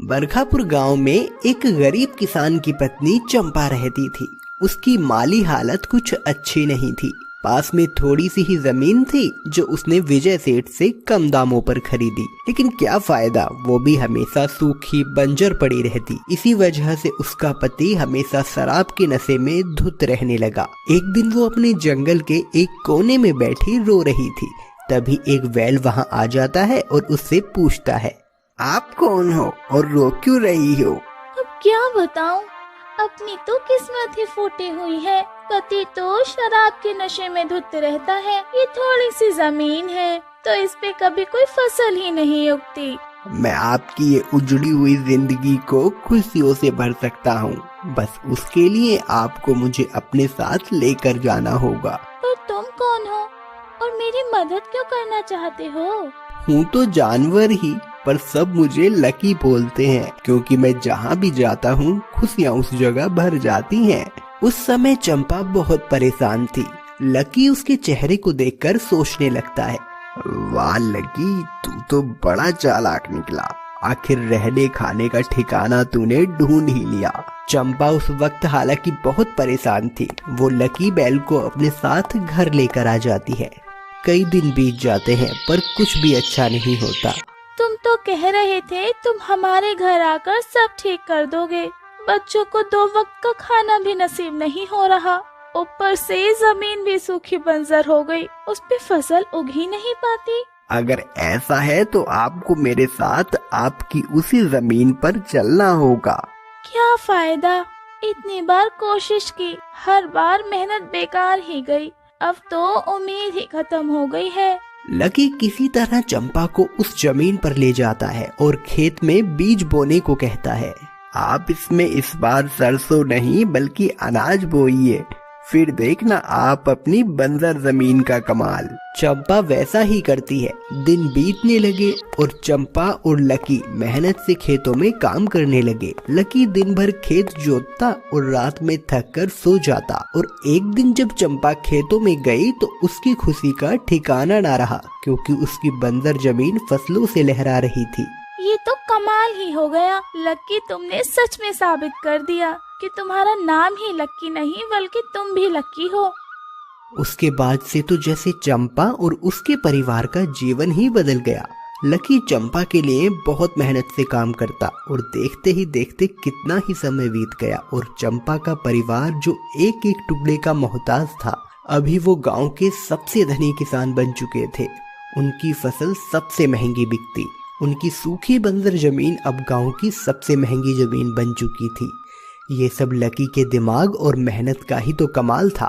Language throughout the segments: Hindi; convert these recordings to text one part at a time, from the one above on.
बरखापुर गांव में एक गरीब किसान की पत्नी चंपा रहती थी। उसकी माली हालत कुछ अच्छी नहीं थी। पास में थोड़ी सी ही जमीन थी जो उसने विजय सेठ से कम दामों पर खरीदी, लेकिन क्या फायदा, वो भी हमेशा सूखी बंजर पड़ी रहती। इसी वजह से उसका पति हमेशा शराब के नशे में धुत रहने लगा। एक दिन वो अपने जंगल के एक कोने में बैठी रो रही थी। तभी एक बैल वहाँ आ जाता है और उससे पूछता है, आप कौन हो और रो क्यों रही हो? अब क्या बताऊं, अपनी तो किस्मत ही फूटी हुई है। पति तो शराब के नशे में धुत रहता है। ये थोड़ी सी जमीन है तो इस पे कभी कोई फसल ही नहीं उगती। मैं आपकी ये उजड़ी हुई जिंदगी को खुशियों से भर सकता हूँ, बस उसके लिए आपको मुझे अपने साथ लेकर जाना होगा। पर तुम कौन हो और मेरी मदद क्यों करना चाहते हो? हूँ तो जानवर ही, पर सब मुझे लकी बोलते हैं, क्योंकि मैं जहाँ भी जाता हूँ खुशियाँ उस जगह भर जाती हैं। उस समय चंपा बहुत परेशान थी। लकी उसके चेहरे को देखकर सोचने लगता है, वाह लकी, तू तो बड़ा चालाक निकला। आखिर रहने खाने का ठिकाना तूने ढूंढ ही लिया। चंपा उस वक्त हालांकि बहुत परेशान थी। वो लकी बैल को अपने साथ घर लेकर आ जाती है। कई दिन बीत जाते हैं पर कुछ भी अच्छा नहीं होता। तुम तो कह रहे थे तुम हमारे घर आकर सब ठीक कर दोगे। बच्चों को 2 वक्त का खाना भी नसीब नहीं हो रहा, ऊपर से जमीन भी सूखी बंजर हो गई, उस पे फसल उग ही नहीं पाती। अगर ऐसा है तो आपको मेरे साथ आपकी उसी जमीन पर चलना होगा। क्या फायदा, इतनी बार कोशिश की, हर बार मेहनत बेकार ही गई। अब तो उम्मीद ही खत्म हो गई है। लकी किसी तरह चंपा को उस जमीन पर ले जाता है और खेत में बीज बोने को कहता है। आप इसमें इस बार सरसों नहीं बल्कि अनाज बोइए, फिर देखना आप अपनी बंजर जमीन का कमाल। चंपा वैसा ही करती है। दिन बीतने लगे और चंपा और लकी मेहनत से खेतों में काम करने लगे। लकी दिन भर खेत जोतता और रात में थक कर सो जाता। और एक दिन जब चंपा खेतों में गई तो उसकी खुशी का ठिकाना ना रहा, क्योंकि उसकी बंजर जमीन फसलों से लहरा रही थी। ये तो कमाल ही हो गया लक्की, तुमने सच में साबित कर दिया कि तुम्हारा नाम ही लक्की नहीं बल्कि तुम भी लक्की हो। उसके बाद से तो जैसे चंपा और उसके परिवार का जीवन ही बदल गया। लकी चंपा के लिए बहुत मेहनत से काम करता और देखते ही देखते कितना ही समय बीत गया और चंपा का परिवार जो एक एक टुकड़े का मोहताज था, अभी वो गांव के सबसे धनी किसान बन चुके थे। उनकी फसल सबसे महंगी बिकती। उनकी सूखी बंजर जमीन अब गांव की सबसे महंगी जमीन बन चुकी थी। ये सब लकी के दिमाग और मेहनत का ही तो कमाल था।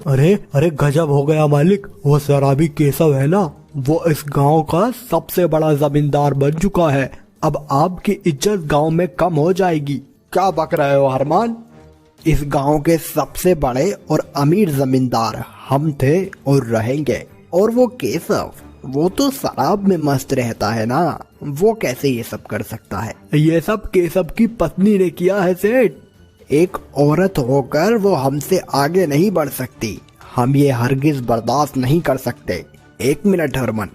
अरे गजब हो गया मालिक, वो शराबी केशव है ना, वो इस गांव का सबसे बड़ा जमींदार बन चुका है। अब आपकी इज्जत गांव में कम हो जाएगी। क्या बक रहे हो अरमान? इस गांव के सबसे बड़े और अमीर जमींदार हम थे और रहेंगे। और वो केशव, वो तो शराब में मस्त रहता है ना, वो कैसे ये सब कर सकता है? ये सब केशव की पत्नी ने किया है सेठ। एक औरत होकर वो हमसे आगे नहीं बढ़ सकती। हम ये हरगिज बर्दाश्त नहीं कर सकते। 1 मिनट हरमन,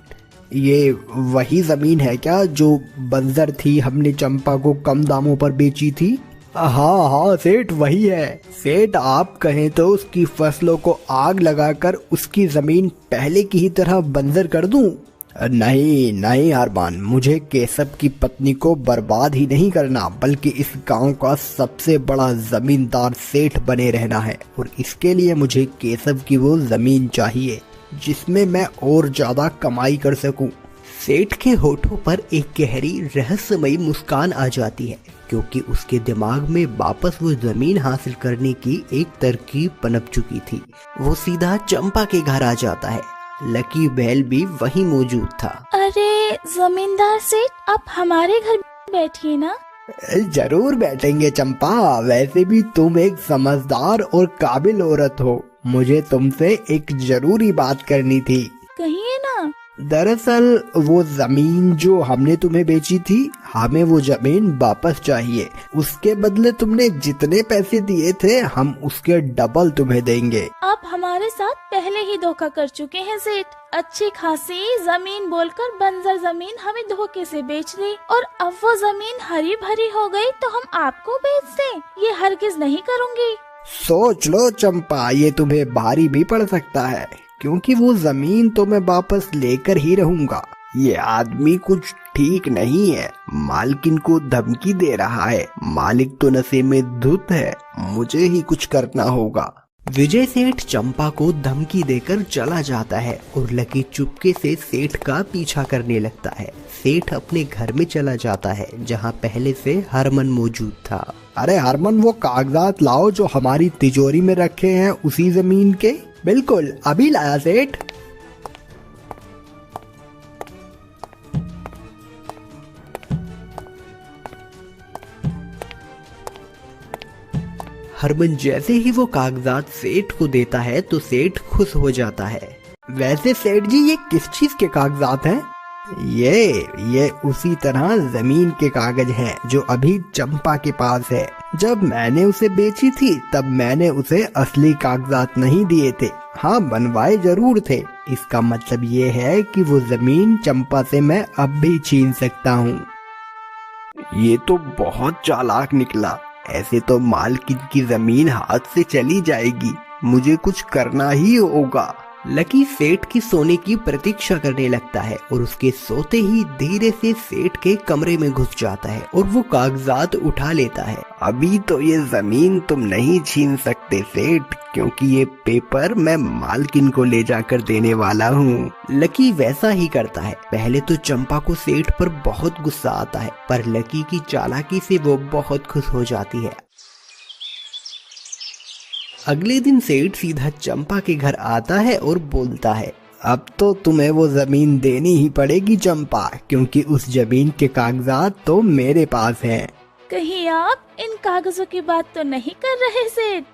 ये वही जमीन है क्या जो बंजर थी, हमने चंपा को कम दामों पर बेची थी? हाँ सेठ, वही है। सेठ, आप कहें तो उसकी फसलों को आग लगाकर उसकी जमीन पहले की ही तरह बंजर कर दूं? नहीं हरमान, मुझे केशव की पत्नी को बर्बाद ही नहीं करना, बल्कि इस गांव का सबसे बड़ा जमींदार सेठ बने रहना है। और इसके लिए मुझे केशव की वो जमीन चाहिए जिसमें मैं और ज्यादा कमाई कर सकूं। सेठ के होठों पर एक गहरी रहस्यमयी मुस्कान आ जाती है, क्योंकि उसके दिमाग में वापस वो जमीन हासिल करने की एक तरकीब पनप चुकी थी। वो सीधा चंपा के घर आ जाता है। लकी बैल भी वहीं मौजूद था। अरे जमींदार सेठ, आप हमारे घर बैठिए ना। जरूर बैठेंगे चंपा, वैसे भी तुम एक समझदार और काबिल औरत हो। मुझे तुमसे एक जरूरी बात करनी थी। कहिए ना। दरअसल वो जमीन जो हमने तुम्हें बेची थी, हमें वो जमीन वापस चाहिए। उसके बदले तुमने जितने पैसे दिए थे हम उसके डबल तुम्हें देंगे। आप हमारे साथ पहले ही धोखा कर चुके हैं सेठ। अच्छी खासी जमीन बोलकर बंजर जमीन हमें धोखे से बेच दी और अब वो जमीन हरी भरी हो गई तो हम आपको बेच दें? ये हरगिज नहीं करूँगी। सोच लो चंपा, ये तुम्हें भारी भी पड़ सकता है, क्योंकि वो जमीन तो मैं वापस लेकर ही रहूंगा। ये आदमी कुछ ठीक नहीं है, मालकिन को धमकी दे रहा है। मालिक तो नशे में धुत है, मुझे ही कुछ करना होगा। विजय सेठ चंपा को धमकी देकर चला जाता है और लकी चुपके से सेठ का पीछा करने लगता है। सेठ अपने घर में चला जाता है जहां पहले से हरमन मौजूद था। अरे हरमन, वो कागजात लाओ जो हमारी तिजोरी में रखे हैं उसी जमीन के। बिल्कुल, अभी लाया सेठ। हरमन जैसे ही वो कागजात सेठ को देता है तो सेठ खुश हो जाता है। वैसे सेठ जी, ये किस चीज के कागजात हैं? ये उसी तरह जमीन के कागज हैं जो अभी चंपा के पास है। जब मैंने उसे बेची थी तब मैंने उसे असली कागजात नहीं दिए थे, हाँ बनवाए जरूर थे। इसका मतलब ये है कि वो जमीन चंपा से मैं अब भी छीन सकता हूँ। ये तो बहुत चालाक निकला। ऐसे तो मालकिन की जमीन हाथ से चली जाएगी, मुझे कुछ करना ही होगा। लकी सेठ की सोने की प्रतीक्षा करने लगता है और उसके सोते ही धीरे से सेठ के कमरे में घुस जाता है और वो कागजात उठा लेता है। अभी तो ये जमीन तुम नहीं छीन सकते सेठ, क्योंकि ये पेपर मैं मालकिन को ले जाकर देने वाला हूँ। लकी वैसा ही करता है। पहले तो चंपा को सेठ पर बहुत गुस्सा आता है, पर लकी की चालाकी से वो बहुत खुश हो जाती है। अगले दिन सेठ सीधा चंपा के घर आता है और बोलता है, अब तो तुम्हें वो जमीन देनी ही पड़ेगी चंपा, क्योंकि उस जमीन के कागजात तो मेरे पास हैं। कहीं आप इन कागजों की बात तो नहीं कर रहे सेठ?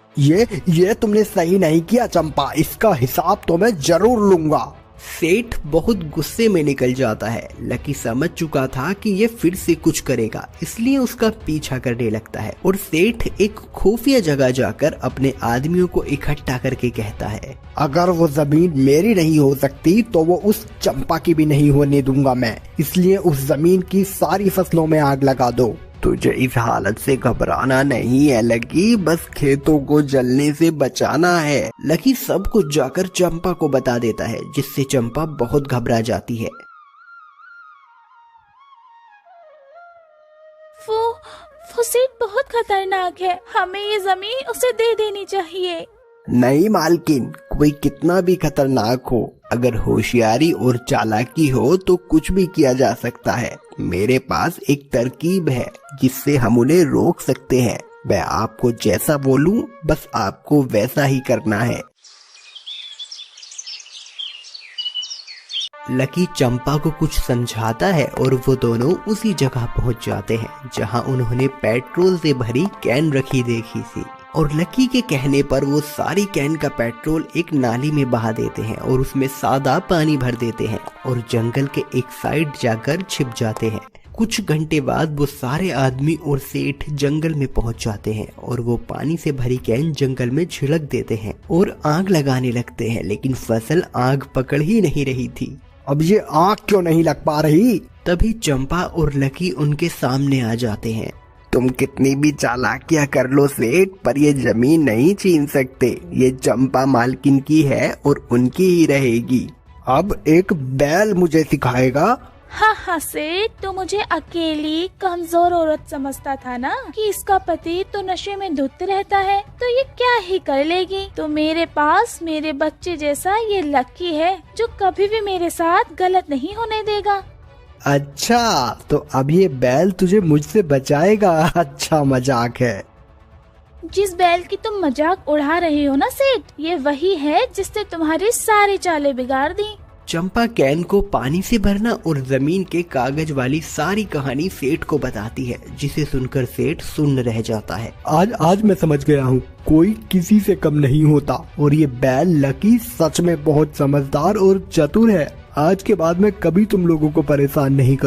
ये तुमने सही नहीं किया चंपा, इसका हिसाब तो मैं जरूर लूंगा। सेठ बहुत गुस्से में निकल जाता है। लकी समझ चुका था कि ये फिर से कुछ करेगा, इसलिए उसका पीछा करने लगता है और सेठ एक खुफिया जगह जाकर अपने आदमियों को इकट्ठा करके कहता है, अगर वो जमीन मेरी नहीं हो सकती तो वो उस चंपा की भी नहीं होने दूंगा मैं, इसलिए उस जमीन की सारी फसलों में आग लगा दो। तुझे इस हालत से घबराना नहीं है लकी, बस खेतों को जलने से बचाना है। लकी सब कुछ जाकर चंपा को बता देता है, जिससे चंपा बहुत घबरा जाती है। वो सेठ बहुत खतरनाक है, हमें ये जमीन उसे दे देनी चाहिए। नहीं मालकिन, कोई कितना भी खतरनाक हो, अगर होशियारी और चालाकी हो तो कुछ भी किया जा सकता है। मेरे पास एक तरकीब है जिससे हम उन्हें रोक सकते हैं। मैं आपको जैसा बोलूं बस आपको वैसा ही करना है। लकी चंपा को कुछ समझाता है और वो दोनों उसी जगह पहुंच जाते हैं जहां उन्होंने पेट्रोल से भरी कैन रखी देखी थी। और लकी के कहने पर वो सारी कैन का पेट्रोल एक नाली में बहा देते हैं और उसमें सादा पानी भर देते हैं और जंगल के एक साइड जाकर छिप जाते हैं। कुछ घंटे बाद वो सारे आदमी और सेठ जंगल में पहुंच जाते हैं और वो पानी से भरी कैन जंगल में छिड़क देते हैं और आग लगाने लगते हैं, लेकिन फसल आग पकड़ ही नहीं रही थी। अब ये आग क्यों नहीं लग पा रही? तभी चंपा और लकी उनके सामने आ जाते हैं। तुम कितनी भी चालाकियां कर लो सेठ, पर ये जमीन नहीं छीन सकते। ये चंपा मालकिन की है और उनकी ही रहेगी। अब एक बैल मुझे सिखाएगा? हाँ सेठ, तो मुझे अकेली कमजोर औरत समझता था ना कि इसका पति तो नशे में धुत रहता है, तो ये क्या ही कर लेगी। तो मेरे पास मेरे बच्चे जैसा ये लकी है जो कभी भी मेरे साथ गलत नहीं होने देगा। अच्छा, तो अब ये बैल तुझे मुझसे बचाएगा? अच्छा मजाक है। जिस बैल की तुम मजाक उड़ा रहे हो ना सेठ, ये वही है जिसने तुम्हारी सारी चालें बिगाड़ दी। चंपा कैन को पानी से भरना और जमीन के कागज वाली सारी कहानी सेठ को बताती है, जिसे सुनकर सेठ सुन्न रह जाता है। आज मैं समझ गया हूँ, कोई किसी से कम नहीं होता और ये बैल लकी सच में बहुत समझदार और चतुर है। आज के बाद मैं कभी तुम लोगों को परेशान नहीं करूँ।